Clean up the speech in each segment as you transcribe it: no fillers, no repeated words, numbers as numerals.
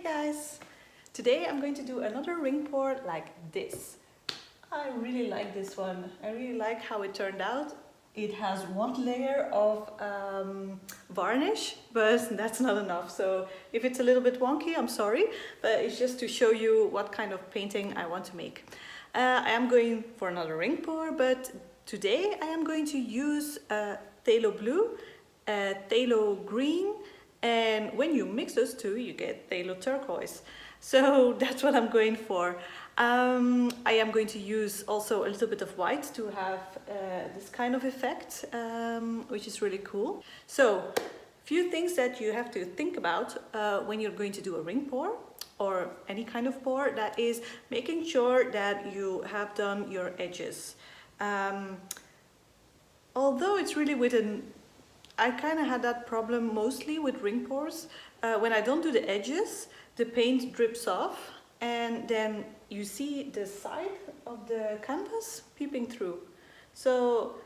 guys! Today I'm going to do another ring pour like this. I really like this one. I really like how it turned out. It has one layer of varnish, but that's not enough. So if it's a little bit wonky, I'm sorry, but it's just to show you what kind of painting I want to make. I am going for another ring pour, but today I am going to use phthalo blue, phthalo green, and when you mix those two, you get phthalo turquoise. So that's what I'm going for. I am going to use also a little bit of white to have this kind of effect, which is really cool. So, few things that you have to think about when you're going to do a ring pour or any kind of pour, that is making sure that you have done your edges. Although it's really I kind of had that problem mostly with ring pours. When I don't do the edges, the paint drips off and then you see the side of the canvas peeping through. So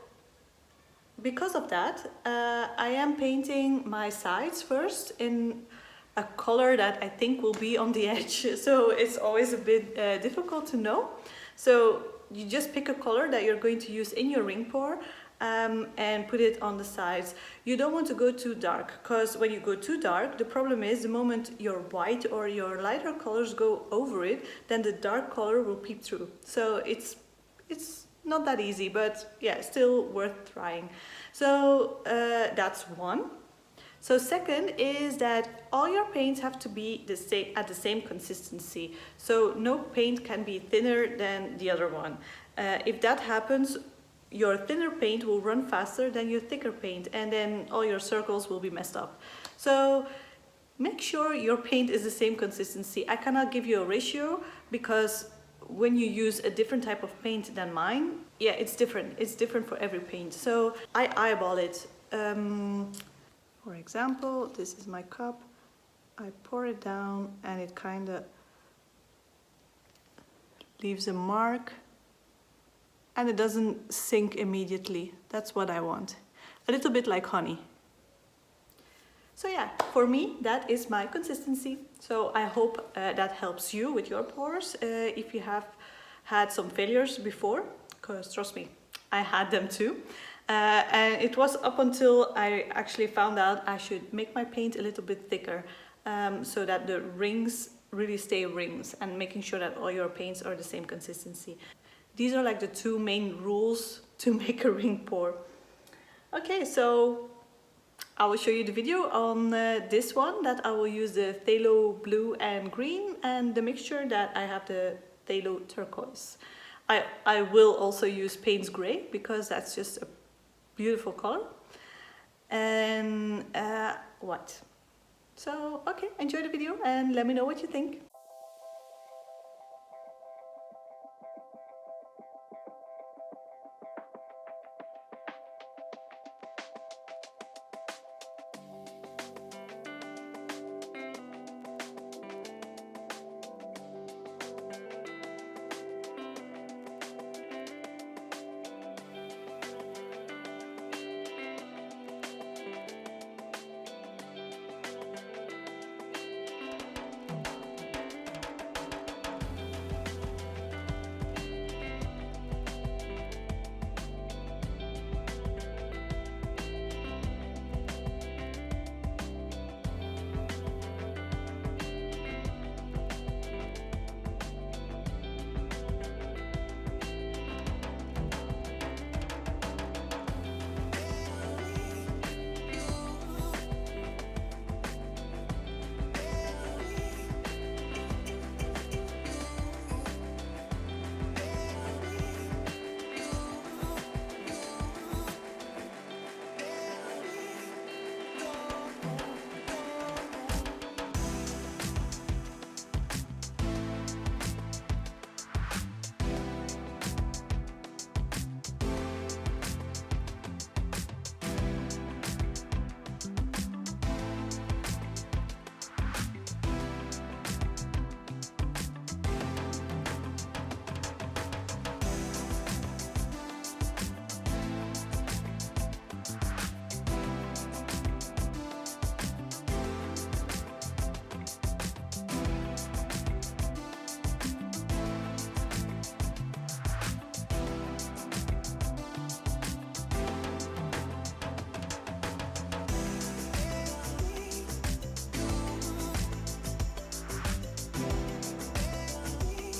because of that, I am painting my sides first in a color that I think will be on the edge. So it's always a bit difficult to know. So you just pick a color that you're going to use in your ring pour and put it on the sides. You don't want to go too dark, because when you go too dark, the problem is the moment your white or your lighter colors go over it, then the dark color will peep through. So it's not that easy, but yeah, still worth trying. So that's one. So second is that all your paints have to be at the same consistency. So no paint can be thinner than the other one. If that happens, your thinner paint will run faster than your thicker paint, and then all your circles will be messed up. So make sure your paint is the same consistency. I cannot give you a ratio because when you use a different type of paint than mine, yeah, it's different. It's different for every paint. So I eyeball it. For example, this is my cup. I pour it down and it kind of leaves a mark. And it doesn't sink immediately. That's what I want. A little bit like honey. So yeah, for me, that is my consistency. So I hope that helps you with your pours if you have had some failures before, because trust me, I had them too. And it was up until I actually found out I should make my paint a little bit thicker so that the rings really stay rings, and making sure that all your paints are the same consistency. These are like the two main rules to make a ring pour. Okay, so I will show you the video on this one, that I will use the phthalo blue and green, and the mixture that I have the phthalo turquoise. I will also use Payne's Gray because that's just a beautiful color. And what? So, okay, enjoy the video and let me know what you think.